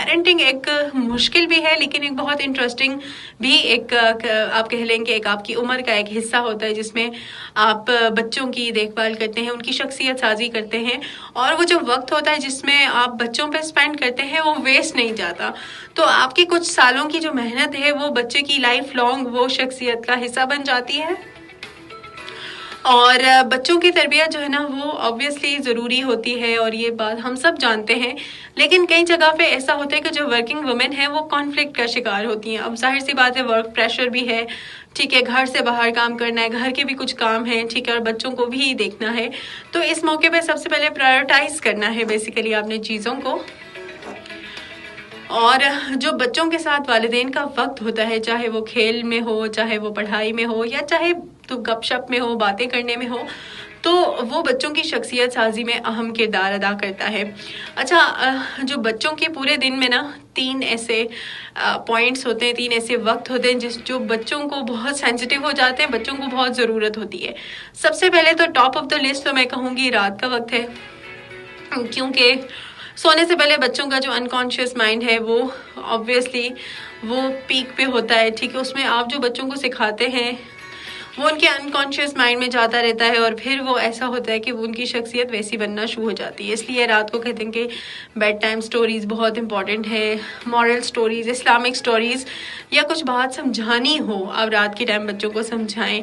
Parenting ایک مشکل بھی ہے لیکن ایک بہت انٹرسٹنگ بھی ایک آپ کہہ لیں کہ ایک آپ کی عمر کا ایک حصہ ہوتا ہے جس میں آپ بچوں کی دیکھ بھال کرتے ہیں، ان کی شخصیت سازی کرتے ہیں، اور وہ جو وقت ہوتا ہے جس میں آپ بچوں پہ اسپینڈ کرتے ہیں وہ ویسٹ نہیں جاتا. تو آپ کی کچھ سالوں کی جو محنت ہے وہ بچے کی لائف لانگ وہ شخصیت کا حصہ بن جاتی ہے. اور بچوں کی تربیت جو ہے نا وہ آبویسلی ضروری ہوتی ہے اور یہ بات ہم سب جانتے ہیں، لیکن کئی جگہ پہ ایسا ہوتا ہے کہ جو ورکنگ وومن ہیں وہ کانفلکٹ کا شکار ہوتی ہیں. اب ظاہر سی بات ہے، ورک پریشر بھی ہے، ٹھیک ہے، گھر سے باہر کام کرنا ہے، گھر کے بھی کچھ کام ہیں، ٹھیک ہے، اور بچوں کو بھی دیکھنا ہے. تو اس موقع پہ سب سے پہلے پرائیورٹائز کرنا ہے بیسیکلی آپ نے چیزوں کو. اور جو بچوں کے ساتھ والدین کا وقت ہوتا ہے، چاہے وہ کھیل میں ہو، چاہے وہ پڑھائی میں ہو، یا چاہے تو گپ شپ میں ہو، باتیں کرنے میں ہو، تو وہ بچوں کی شخصیت سازی میں اہم کردار ادا کرتا ہے. اچھا، جو بچوں کے پورے دن میں نا 3 ایسے پوائنٹس ہوتے ہیں، 3 ایسے وقت ہوتے ہیں جو بچوں کو بہت سینسٹیو ہو جاتے ہیں، بچوں کو بہت ضرورت ہوتی ہے. سب سے پہلے تو ٹاپ آف دا لسٹ تو میں کہوں گی رات کا وقت ہے، کیونکہ سونے سے پہلے بچوں کا جو انکانشیس مائنڈ ہے وہ آبویسلی وہ پیک پہ ہوتا ہے، ٹھیک ہے. اس میں آپ جو بچوں کو سکھاتے ہیں وہ ان کے انکانشیس مائنڈ میں جاتا رہتا ہے، اور پھر وہ ایسا ہوتا ہے کہ وہ ان کی شخصیت ویسی بننا شروع ہو جاتی ہے. اس لیے رات کو کہتے ہیں کہ بیڈ ٹائم سٹوریز بہت امپورٹنٹ ہے. مورل سٹوریز، اسلامک سٹوریز، یا کچھ بات سمجھانی ہو آپ رات کے ٹائم بچوں کو سمجھائیں.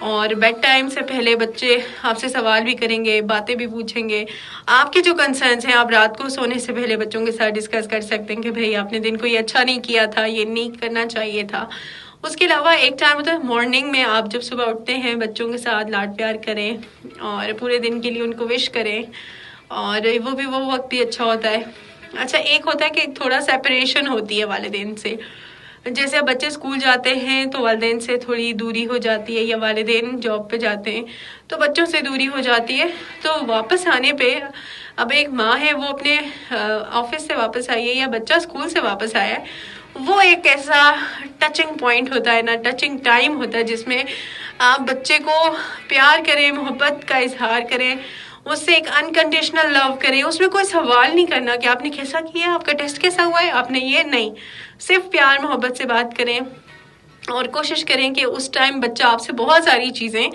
اور بیڈ ٹائم سے پہلے بچے آپ سے سوال بھی کریں گے، باتیں بھی پوچھیں گے. آپ کے جو کنسرنس ہیں آپ رات کو سونے سے پہلے بچوں کے ساتھ ڈسکس کر سکتے ہیں کہ بھئی آپ نے دن کو یہ اچھا نہیں کیا تھا، یہ نہیں کرنا چاہیے تھا. اس کے علاوہ ایک ٹائم ہوتا ہے مارننگ میں، آپ جب صبح اٹھتے ہیں بچوں کے ساتھ لاڈ پیار کریں اور پورے دن کے لیے ان کو وش کریں، اور وہ وقت بھی اچھا ہوتا ہے. اچھا، ایک ہوتا ہے کہ تھوڑا سیپریشن ہوتی ہے والدین سے. جیسے اب بچے اسکول جاتے ہیں تو والدین سے تھوڑی دوری ہو جاتی ہے، یا والدین جاب پہ جاتے ہیں تو بچوں سے دوری ہو جاتی ہے. تو واپس آنے پہ اب ایک ماں ہے وہ اپنے آفس سے واپس آئی ہے یا بچہ اسکول سے واپس آیا ہے، وہ ایک ایسا ٹچنگ پوائنٹ ہوتا ہے نا، ٹچنگ ٹائم ہوتا ہے جس میں آپ بچے کو پیار کریں، محبت کا اظہار کریں، اس سے ایک انکنڈیشنل لو کریں. اس میں کوئی سوال نہیں کرنا کہ آپ نے کیسا کیا، آپ کا ٹیسٹ کیسا ہوا ہے، آپ نے یہ نہیں، صرف پیار محبت سے بات کریں. اور کوشش کریں کہ اس ٹائم بچہ آپ سے بہت ساری چیزیں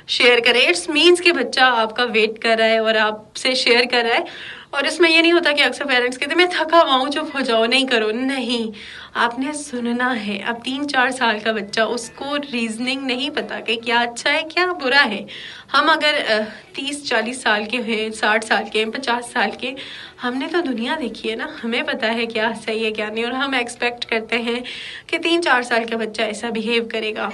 شیئر کرے. اٹس مینس کہ بچہ آپ کا ویٹ کر رہا ہے اور آپ سے شیئر کر رہا ہے. اور اس میں یہ نہیں ہوتا کہ اکثر پیرنٹس کہتے ہیں میں تھکا ہوا ہوں، چپ ہو جاؤ، نہیں کرو. نہیں، آپ نے سننا ہے. اب 3-4 سال کا بچہ، اس کو ریزننگ نہیں پتا کہ کیا اچھا ہے کیا برا ہے. ہم اگر 30-40 سال کے ہیں، 60 سال کے ہیں، 50 سال کے، ہم نے تو دنیا دیکھی ہے نا، ہمیں پتا ہے کیا صحیح ہے کیا نہیں، اور ہم ایکسپیکٹ کرتے ہیں کہ 3-4 سال کا بچہ ایسا بیہیو کرے گا.